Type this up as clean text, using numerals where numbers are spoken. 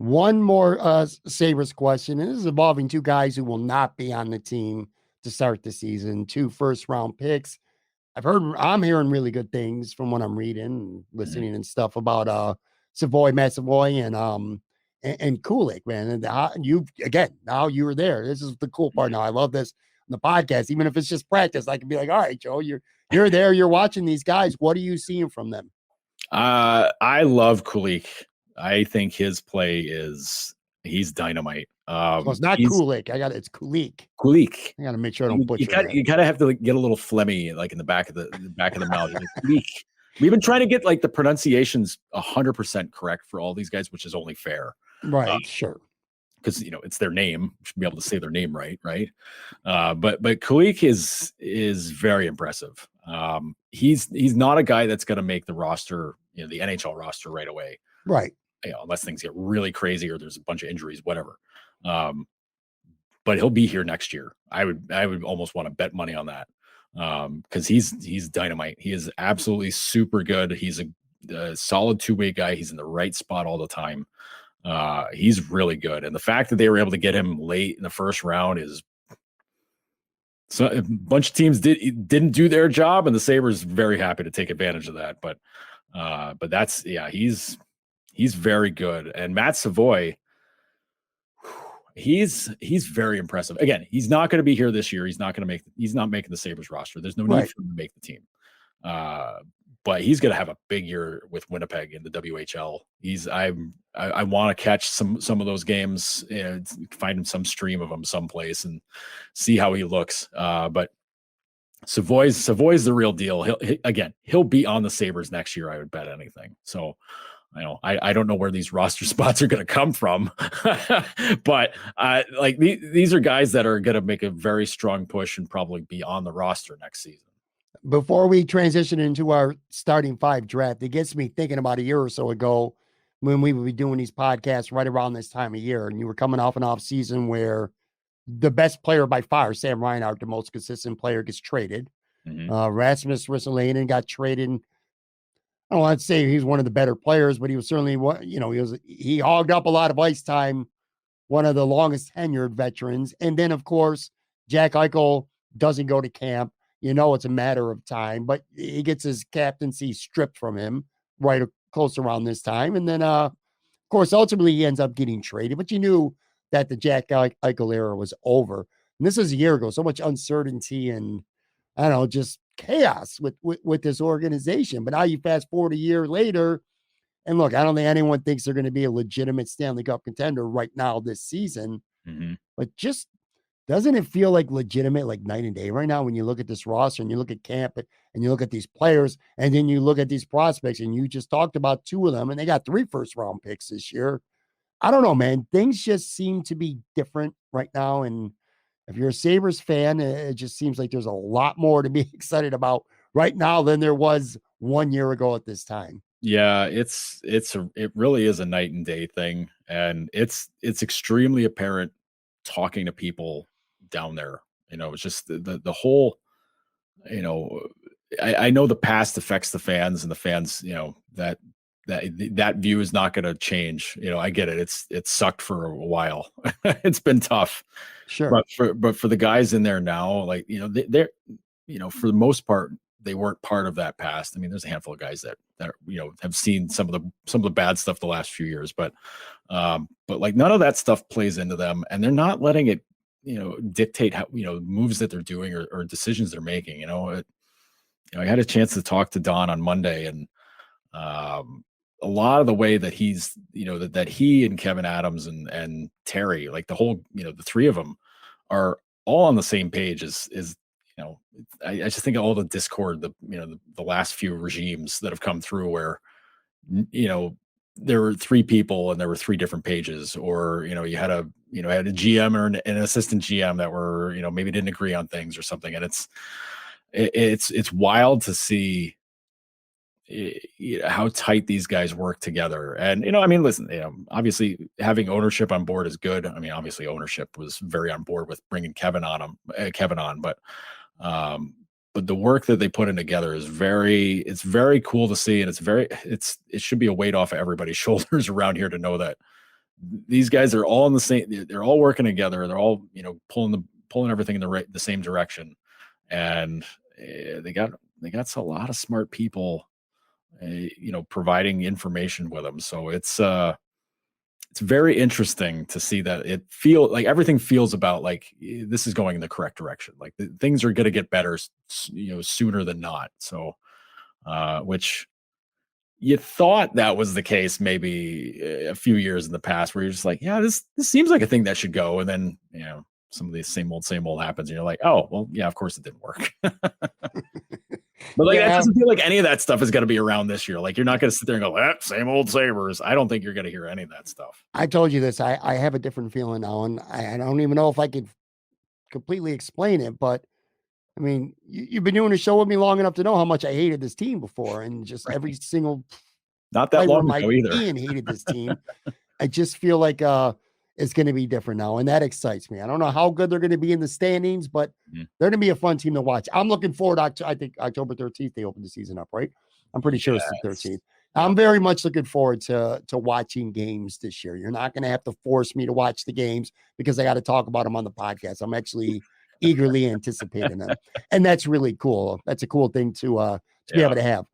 One more Sabres question, and this is involving two guys who will not be on the team to start the season, two first-round picks. I'm hearing really good things from what I'm reading and listening and stuff about Savoie, Matt Savoie, and Kulich, man. And you again, now you were there. This is the cool part. Now I love this on the podcast, even if it's just practice. I can be like, all right, Joe, you're there, you're watching these guys. What are you seeing from them? I love Kulich. I think his play he's dynamite. So it's not Kulich. It's Kulich. Kulich. I got to make sure I don't butcher that. You kind of have to get a little phlegmy, like in the back of the mouth. Kulich. We've been trying to get like the pronunciations 100% correct for all these guys, which is only fair. Right. Sure. Because it's their name. We should be able to say their name right. But Kulich is very impressive. He's not a guy that's going to make the roster, the NHL roster right away. Right. Unless things get really crazy or there's a bunch of injuries, whatever. But he'll be here next year. I would almost want to bet money on that. Because he's dynamite. He is absolutely super good. He's a solid two-way guy. He's in the right spot all the time. He's really good. And the fact that they were able to get him late in the first round is so a bunch of teams didn't do their job, and the Sabres very happy to take advantage of that. But that's he's very good. And Matt Savoie, he's very impressive. Again, he's not going to be here this year. He's not making the Sabres roster. There's no need for him to make the team. But he's going to have a big year with Winnipeg in the WHL. I want to catch some of those games and find him some stream of them someplace and see how he looks. But Savoie's the real deal. He'll be on the Sabres next year. I would bet anything. So I don't know where these roster spots are going to come from, but these are guys that are going to make a very strong push and probably be on the roster next season. Before we transition into our starting five draft, it gets me thinking about a year or so ago when we would be doing these podcasts right around this time of year, and you were coming off an off season where the best player by far, Sam Reinhart, the most consistent player, gets traded. Mm-hmm. Rasmus Ristolainen got traded. I don't want to say he's one of the better players, but he was certainly he hogged up a lot of ice time, one of the longest tenured veterans. And then, of course, Jack Eichel doesn't go to camp. It's a matter of time, but he gets his captaincy stripped from him right close around this time. And then, of course, ultimately he ends up getting traded, but you knew that the Jack Eichel era was over. And this is a year ago, so much uncertainty and, I don't know, just chaos with this organization. But now you fast forward a year later, and look, I don't think anyone thinks they're going to be a legitimate Stanley Cup contender right now this season, but just doesn't it feel like legitimate, like night and day right now when you look at this roster and you look at camp and you look at these players and then you look at these prospects and you just talked about two of them and they got 3 first-round picks this year. I don't know, man. Things just seem to be different right now. And if you're a Sabres fan, it just seems like there's a lot more to be excited about right now than there was 1 year ago at this time. Yeah, it really is a night and day thing. And it's extremely apparent talking to people down there. It's just the whole, I know the past affects the fans and the fans, that view is not going to change. I get it. It's sucked for a while. It's been tough. Sure. But for the guys in there now, they're, for the most part, they weren't part of that past. I mean, there's a handful of guys that have seen some of the bad stuff the last few years, but like none of that stuff plays into them, and they're not letting it, dictate how, moves that they're doing or decisions they're making. I had a chance to talk to Don on Monday, and a lot of the way that he's, that he and Kevin Adams and Terry, like the whole, the three of them are all on the same page is I just think of all the discord, the last few regimes that have come through where, there were 3 people and there were 3 different pages, or, you had a GM or an assistant GM that were, maybe didn't agree on things or something. And it's wild to see how tight these guys work together. And, listen, obviously having ownership on board is good. I mean, obviously ownership was very on board with bringing Kevin on, but the work that they put in together is it's very cool to see. And it should be a weight off of everybody's shoulders around here to know that these guys are all in the same. They're all working together. They're all, pulling everything in the same direction, and they got a lot of smart people, providing information with them. So it's very interesting to see that everything feels about like this is going in the correct direction. Like things are going to get better, sooner than not. So, which you thought that was the case maybe a few years in the past, where you're just like, yeah, this seems like a thing that should go, and then some of these same old happens, and you're like, oh well, yeah, of course it didn't work. But like, that doesn't feel like any of that stuff is going to be around this year. Like, you're not going to sit there and go, same old Sabres. I don't think you're going to hear any of that stuff. I told you this. I have a different feeling now, and I don't even know if I could completely explain it. But I mean, you've been doing a show with me long enough to know how much I hated this team before, and just every single not that long ago either. Ian hated this team. I just feel like it's going to be different now, and that excites me. I don't know how good they're going to be in the standings, but they're going to be a fun team to watch. I'm looking forward to, I think October 13th they open the season up, right? I'm pretty sure it's the 13th. I'm very much looking forward to watching games this year. You're not going to have to force me to watch the games because I got to talk about them on the podcast. I'm actually eagerly anticipating them, and that's really cool. That's a cool thing to be able to have.